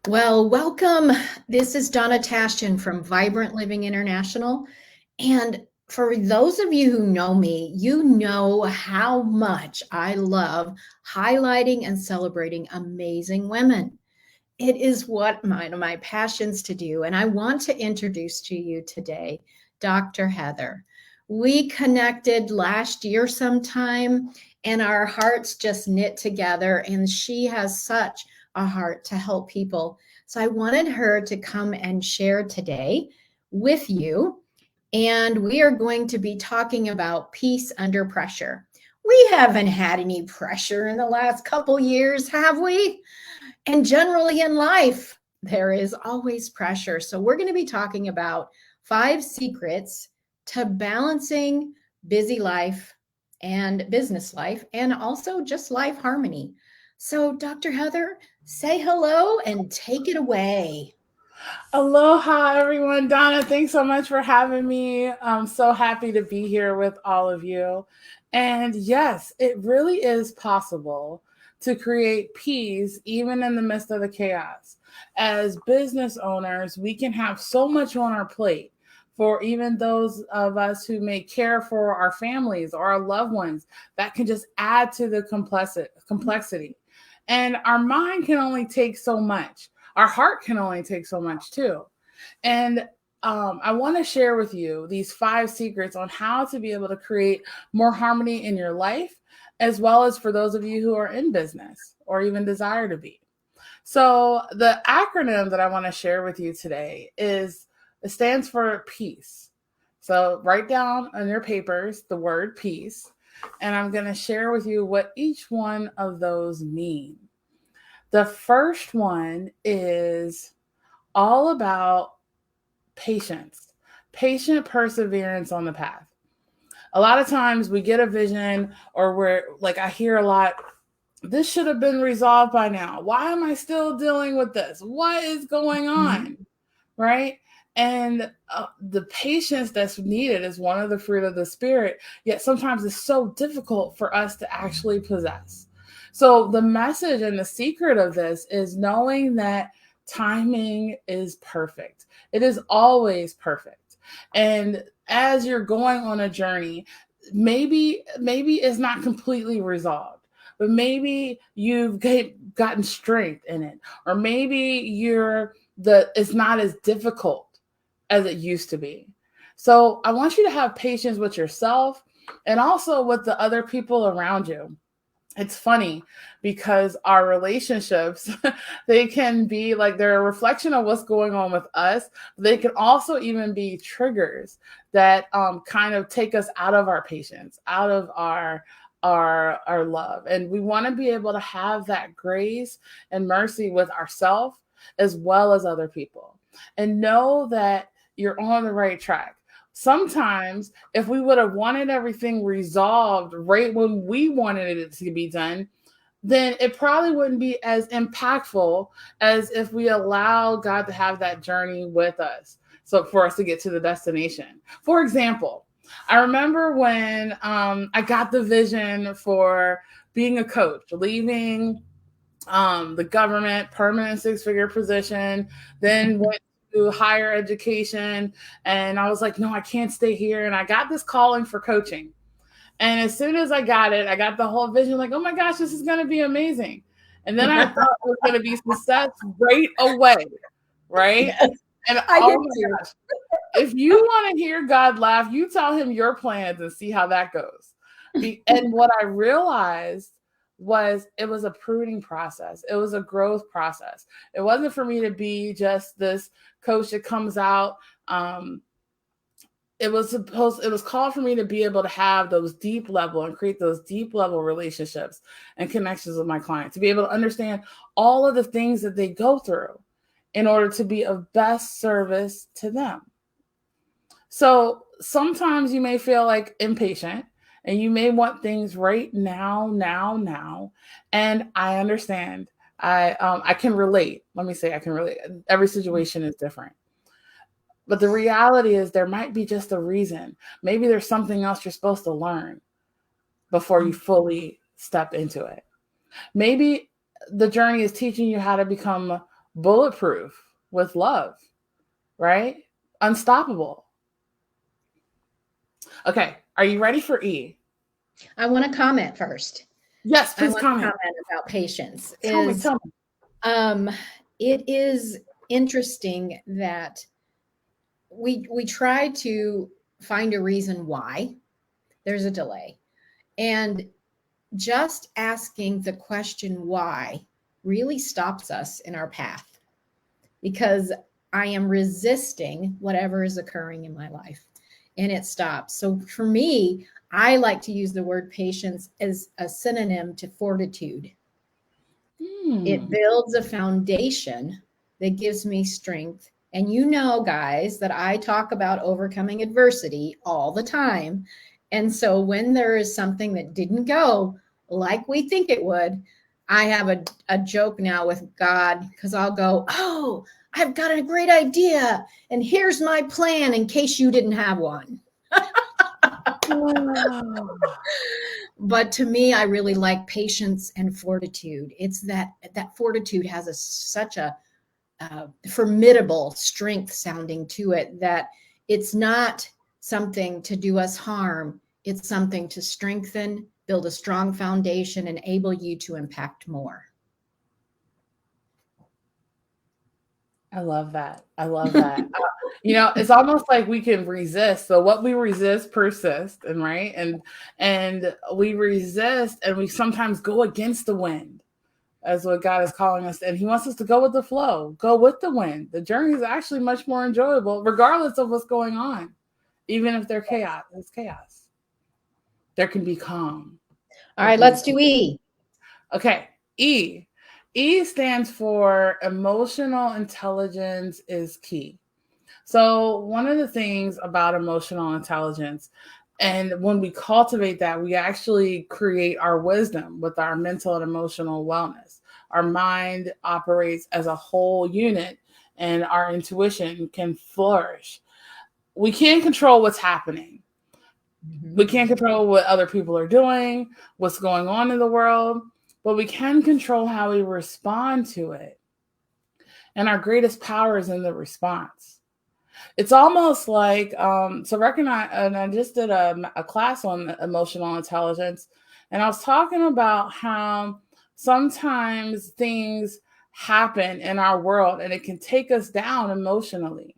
Well, welcome. This is Donna Tashijan from Vibrant Living International. And for those of you who know me, you know how much I love highlighting and celebrating amazing women. It is what one of my passions to do. And I want to introduce to you today Dr. Heather. We connected last year sometime, and our hearts just knit together. And she has such a heart to help people. So I wanted her to come and share today with you. And we are going to be talking about peace under pressure. We haven't had any pressure in the last couple years, have we? And generally in life, there is always pressure. So, we're going to be talking about 5 secrets to balancing busy life and business life, and also just life harmony. So, Dr. Heather, say hello and take it away. Aloha, everyone. Donna, thanks so much for having me. I'm so happy to be here with all of you. And yes, it really is possible to create peace even in the midst of the chaos. As business owners, we can have so much on our plate. For even those of us who may care for our families or our loved ones, that can just add to the complexity. And our mind can only take so much. Our heart can only take so much too. And I want to share with you these 5 secrets on how to be able to create more harmony in your life, as well as for those of you who are in business or even desire to be. So, the acronym that I want to share with you today it stands for peace. So, write down on your papers the word peace, and I'm going to share with you what each one of those mean. The first one is all about patience, patient perseverance on the path. A lot of times we get a vision, or we're like, I hear a lot, this should have been resolved by now. Why am I still dealing with this? What is going Mhm. on? Right? And the patience that's needed is one of the fruit of the spirit, yet sometimes it's so difficult for us to actually possess. So, the message and the secret of this is knowing that timing is perfect. It is always perfect. And as you're going on a journey, maybe it's not completely resolved, but maybe you've gotten strength in it, or maybe it's not as difficult as it used to be. So I want you to have patience with yourself and also with the other people around you. It's funny because our relationships, they can be like they're a reflection of what's going on with us. They can also even be triggers that kind of take us out of our patience, out of our love. And we want to be able to have that grace and mercy with ourselves as well as other people, and know that you're on the right track. Sometimes, if we would have wanted everything resolved right when we wanted it to be done, then it probably wouldn't be as impactful as if we allow God to have that journey with us. So, for us to get to the destination. For example, I remember when I got the vision for being a coach, leaving the government, permanent 6-figure position, then went to higher education. And I was like, no, I can't stay here. And I got this calling for coaching. And as soon as I got it, I got the whole vision like, oh my gosh, this is going to be amazing. And then I thought it was going to be success right away. Right. Yes, And I did oh my too. gosh, if you want to hear God laugh, you tell him your plans and see how that goes. And what I realized was it was a pruning process. It was a growth process. It wasn't for me to be just this coach that comes out. Um, it was called for me to be able to have those deep level and create those deep level relationships and connections with my client, to be able to understand all of the things that they go through in order to be of best service to them. So sometimes you may feel like impatient and you may want things right now, now. And I understand. I can relate. Let me say I can relate. Every situation is different. But the reality is there might be just a reason. Maybe there's something else you're supposed to learn before you fully step into it. Maybe the journey is teaching you how to become bulletproof with love, right? Unstoppable. Okay, are you ready for E? I want to comment first. Yes, I please want to comment. comment about patience. Tell me, tell me. Um, it is interesting that we try to find a reason why there's a delay. And just asking the question why really stops us in our path because I am resisting whatever is occurring in my life and it stops. So for me, I like to use the word patience as a synonym to fortitude. It builds a foundation that gives me strength. And you know, guys, that I talk about overcoming adversity all the time. And so when there is something that didn't go like we think it would, I have a joke now with God because I'll go, oh, I've got a great idea. And here's my plan in case you didn't have one. Wow. But to me, I really like patience and fortitude. It's that fortitude has such a formidable strength sounding to it that it's not something to do us harm. It's something to strengthen, build a strong foundation, enable you to impact more. I love that. I love that. It's almost like we can resist. So what we resist persists, and right, and we resist, and we sometimes go against the wind, as what God is calling us. And He wants us to go with the flow, go with the wind. The journey is actually much more enjoyable, regardless of what's going on, even if there's chaos. It's chaos. There can be calm. All There right, can be let's do E. Okay, E. E stands for emotional intelligence is key. So, one of the things about emotional intelligence, and when we cultivate that, we actually create our wisdom with our mental and emotional wellness. Our mind operates as a whole unit, and our intuition can flourish. We can't control what's happening. We can't control what other people are doing, what's going on in the world, but we can control how we respond to it. And our greatest power is in the response. It's almost like, so recognize, and I just did a class on emotional intelligence, and I was talking about how sometimes things happen in our world and it can take us down emotionally.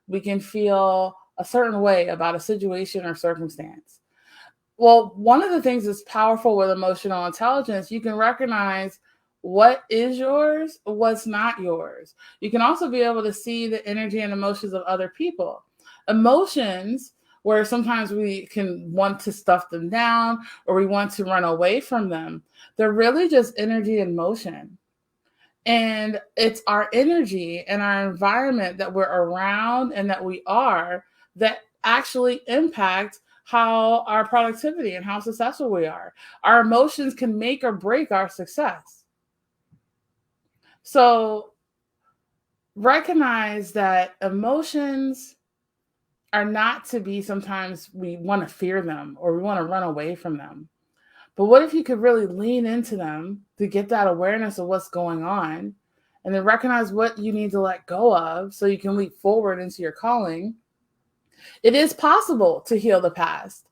We can feel a certain way about a situation or circumstance. Well, one of the things that's powerful with emotional intelligence, you can recognize what is yours, what's not yours. You can also be able to see the energy and emotions of other people. Emotions, where sometimes we can want to stuff them down or we want to run away from them, they're really just energy and motion. And it's our energy and our environment that we're around and that we are that actually impact how our productivity and how successful we are. Our emotions can make or break our success. So recognize that emotions are not to be, sometimes we want to fear them or we want to run away from them. But what if you could really lean into them to get that awareness of what's going on and then recognize what you need to let go of so you can leap forward into your calling? It is possible to heal the past,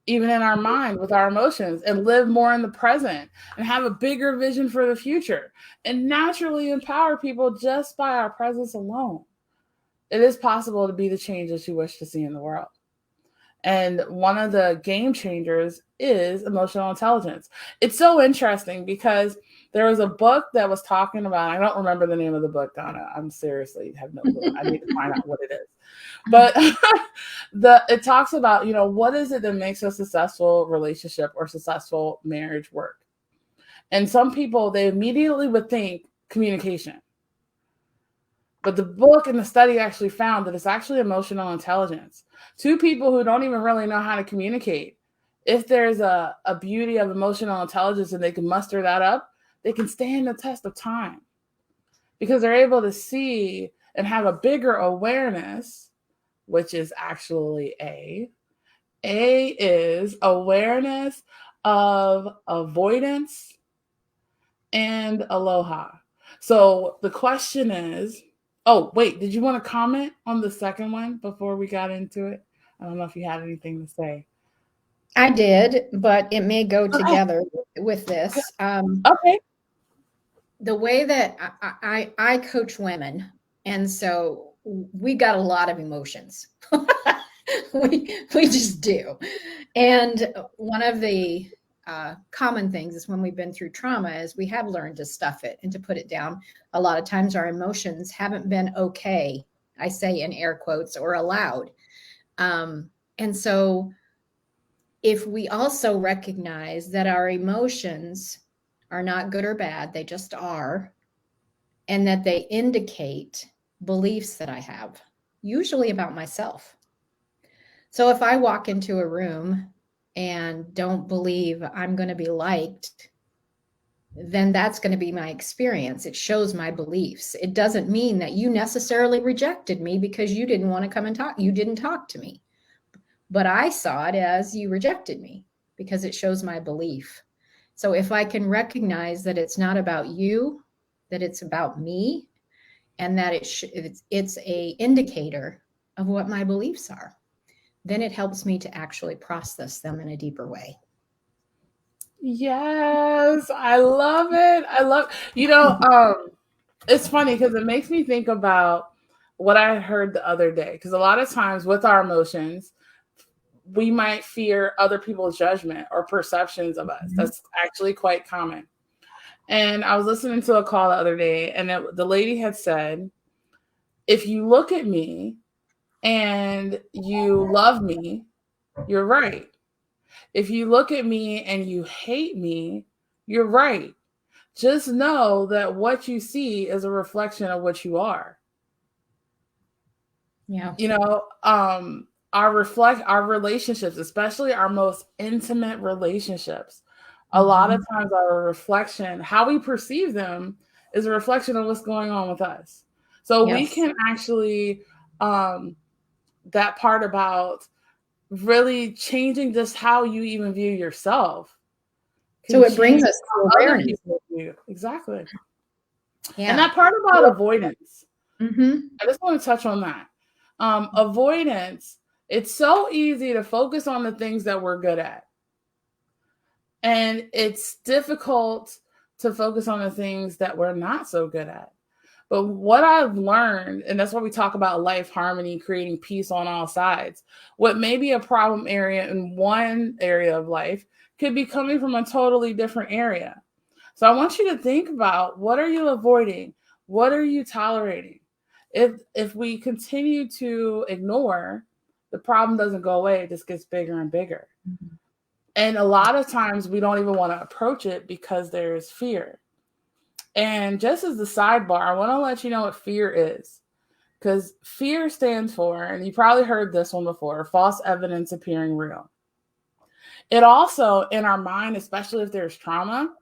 even in our mind with our emotions, and live more in the present and have a bigger vision for the future and naturally empower people just by our presence alone. It is possible to be the change that you wish to see in the world. And one of the game changers is emotional intelligence. It's so interesting because there was a book that was talking about, I don't remember the name of the book, Donna. I'm seriously have no clue. I need to find out what it is. But it talks about, what is it that makes a successful relationship or successful marriage work? And some people, they immediately would think communication. But the book and the study actually found that it's actually emotional intelligence. Two people who don't even really know how to communicate, if there's a beauty of emotional intelligence and they can muster that up, they can stand the test of time because they're able to see and have a bigger awareness, which is actually A. A is awareness of avoidance and aloha. So the question is, oh, wait, did you want to comment on the second one before we got into it? I don't know if you had anything to say. I did, but it may go Okay. together with this. Okay. The way that I coach women, and so we got a lot of emotions. we just do. And one of the common things is when we've been through trauma is we have learned to stuff it and to put it down. A lot of times our emotions haven't been okay, I say in air quotes, or allowed. And so if we also recognize that our emotions are not good or bad, they just are, and that they indicate beliefs that I have, usually about myself. So if I walk into a room and don't believe I'm going to be liked, then that's going to be my experience. It shows my beliefs. It doesn't mean that you necessarily rejected me because you didn't want to come and talk. You didn't talk to me. But I saw it as you rejected me because it shows my belief. So if I can recognize that it's not about you, that it's about me, and that it's a indicator of what my beliefs are, then it helps me to actually process them in a deeper way. Yes, I love it. It's funny because it makes me think about what I heard the other day. Because a lot of times with our emotions, we might fear other people's judgment or perceptions of us. That's actually quite common. And I was listening to a call the other day, and the lady had said, if you look at me and you love me, you're right. If you look at me and you hate me, you're right. Just know that what you see is a reflection of what you are. Yeah. You know, our relationships, especially our most intimate relationships, a lot of times our reflection, how we perceive them, is a reflection of what's going on with us. So we Yes. can actually, that part about really changing just how you even view yourself So can it brings change us to how other awareness. people view you. Exactly. And Yeah. that part about avoidance, Mm-hmm. I just want to touch on that. Avoidance, it's so easy to focus on the things that we're good at. And it's difficult to focus on the things that we're not so good at. But what I've learned, and that's why we talk about life harmony, creating peace on all sides, what may be a problem area in one area of life could be coming from a totally different area. So I want you to think about, what are you avoiding? What are you tolerating? If we continue to ignore, the problem doesn't go away, it just gets bigger and bigger. Mm-hmm. And a lot of times we don't even want to approach it because there's fear. And just as the sidebar, I want to let you know what fear is. Because fear stands for, and you probably heard this one before, false evidence appearing real. It also, in our mind, especially if there's trauma,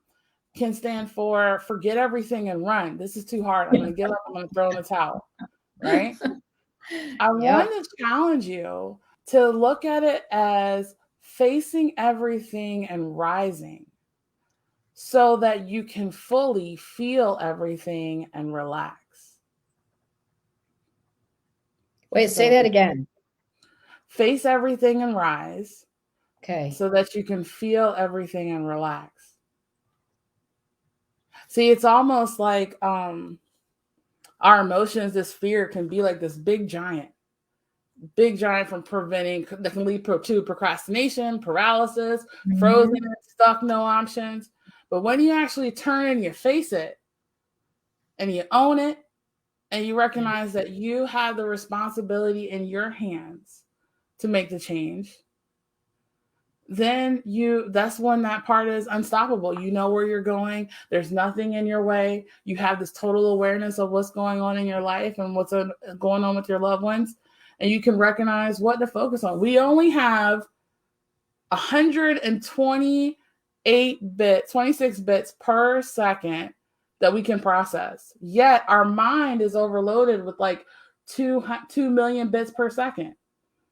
can stand for forget everything and run. This is too hard. I'm going to give up. I'm going to throw in the towel. Right? I want Yep. to challenge you to look at it as facing everything and rising, so that you can fully feel everything and relax. Wait, say So that again. face everything and rise, Okay. so that you can feel everything and relax. See, it's almost like our emotions, this fear can be like this big giant from preventing, that can lead to procrastination, paralysis, frozen, Mm-hmm. stuck, no options. But when you actually turn and you face it and you own it, and you recognize that you have the responsibility in your hands to make the change, then that's when that part is unstoppable. You know where you're going. There's nothing in your way. You have this total awareness of what's going on in your life and what's going on with your loved ones. And you can recognize what to focus on. We only have 26 bits per second that we can process. Yet our mind is overloaded with like 2 million bits per second.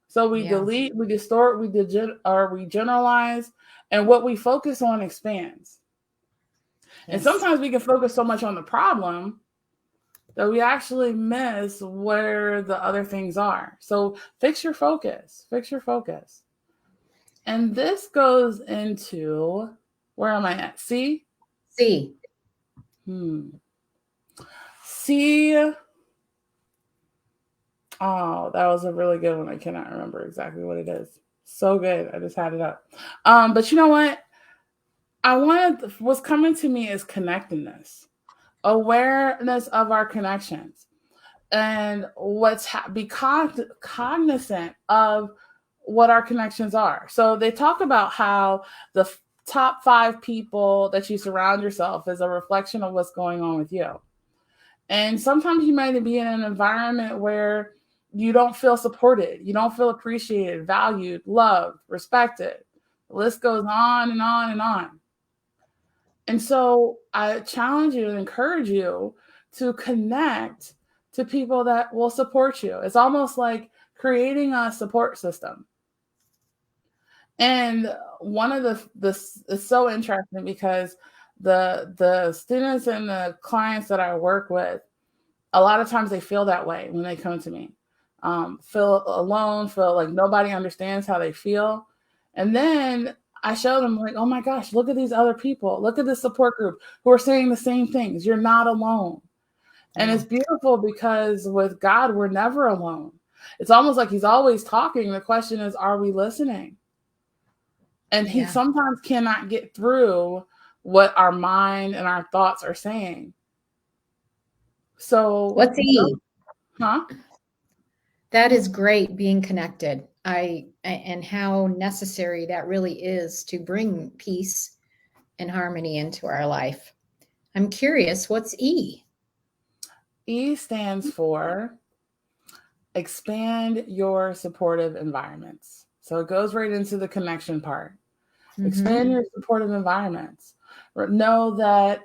So we Yeah. delete, we distort, we generalize, and what we focus on expands. And Yes. sometimes we can focus so much on the problem that we actually miss where the other things are. So fix your focus. Fix your focus. And this goes into, where am I at? C? C. C. Oh, that was a really good one. I cannot remember exactly what it is. So good. I just had it up. But you know what? What's coming to me is connectedness, awareness of our connections, and be cognizant of what our connections are. So they talk about how the top 5 people that you surround yourself is a reflection of what's going on with you. And sometimes you might be in an environment where you don't feel supported, you don't feel appreciated, valued, loved, respected. The list goes on and on and on. And so I challenge you and encourage you to connect to people that will support you. It's almost like creating a support system. And one of this is so interesting because the students and the clients that I work with, a lot of times they feel that way when they come to me. Feel alone, feel like nobody understands how they feel. And then I show them like, oh my gosh, look at these other people. Look at this support group who are saying the same things. You're not alone. And it's beautiful because with God, we're never alone. It's almost like he's always talking. The question is, are we listening? And he sometimes cannot get through what our mind and our thoughts are saying. So What's E? Huh? That is great, being connected. And how necessary that really is to bring peace and harmony into our life. I'm curious, what's E? E stands for expand your supportive environments. So it goes right into the connection part. Expand your supportive environments. Know that,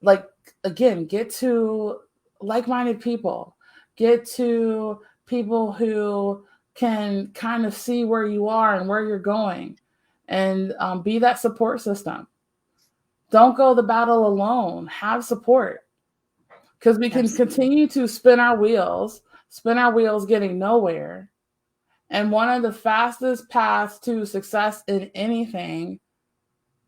like, again, get to like-minded people. Get to people who can kind of see where you are and where you're going, and be that support system. Don't go the battle alone. Have support, because we can continue to spin our wheels getting nowhere. And one of the fastest paths to success in anything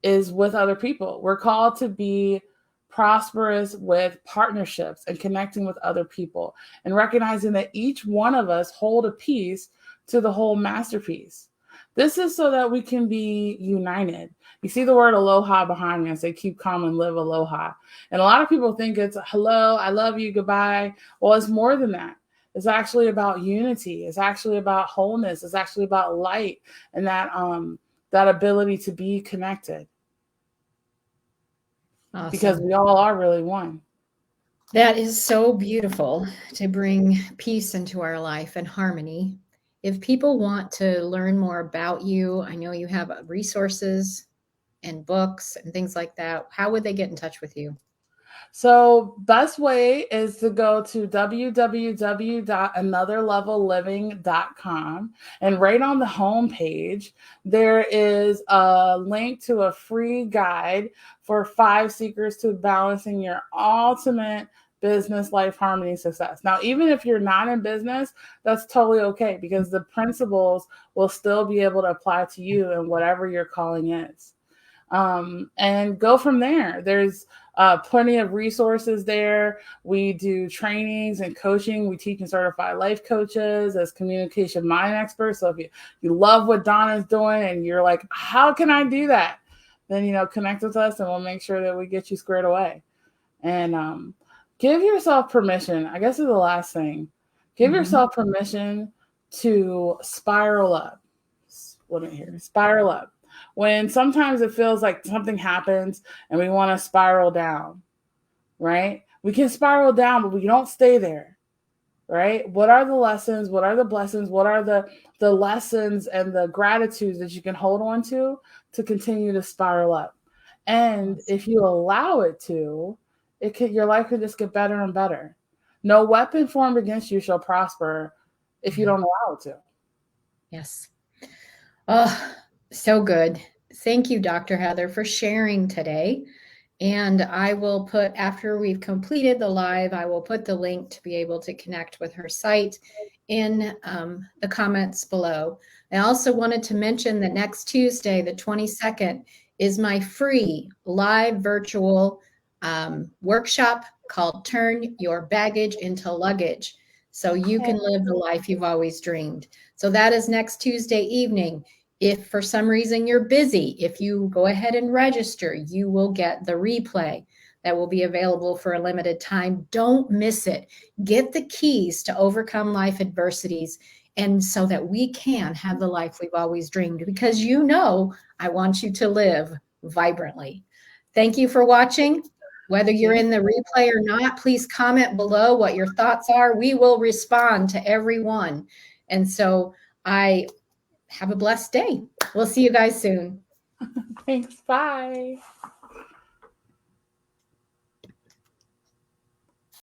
is with other people. We're called to be prosperous with partnerships and connecting with other people, and recognizing that each one of us hold a piece to the whole masterpiece. This is so that we can be united. You see the word aloha behind me. I say, keep calm and live aloha. And a lot of people think it's hello, I love you, goodbye. Well, it's more than that. It's actually about unity. It's actually about wholeness. It's actually about light, and that ability to be connected. Awesome. Because we all are really one. That is so beautiful, to bring peace into our life and harmony. If people want to learn more about you, I know you have resources and books and things like that. How would they get in touch with you? So best way is to go to www.anotherlevelliving.com, and right on the home page there is a link to a free guide for 5 secrets to balancing your ultimate business, life, harmony, success. Now, even if you're not in business, that's totally okay, because the principles will still be able to apply to you and whatever your calling is. And go from there. There's plenty of resources there. We do trainings and coaching. We teach and certify life coaches as communication mind experts. So if you love what Donna's doing and you're like, how can I do that? Then, connect with us and we'll make sure that we get you squared away. And give yourself permission. I guess is the last thing. Give yourself permission to spiral up. Spiral up. When sometimes it feels like something happens and we want to spiral down, right? We can spiral down, but we don't stay there, right? What are the lessons? What are the blessings? What are the lessons and the gratitudes that you can hold on to continue to spiral up? And if you allow it to, your life could just get better and better. No weapon formed against you shall prosper if you don't allow it to. Yes. Oh, so good. Thank you, Dr. Heather, for sharing today. And I will put, after we've completed the live, I will put the link to be able to connect with her site in the comments below. I also wanted to mention that next Tuesday, the 22nd, is my free live virtual workshop called Turn Your Baggage into Luggage, so you can live the life you've always dreamed. So that is next Tuesday evening. If for some reason you're busy, if you go ahead and register, you will get the replay that will be available for a limited time. Don't miss it. Get the keys to overcome life adversities, and so that we can have the life we've always dreamed, because you know I want you to live vibrantly. Thank you for watching. Whether you're in the replay or not, please comment below what your thoughts are. We will respond to everyone. And so I have a blessed day. We'll see you guys soon. Thanks. Bye.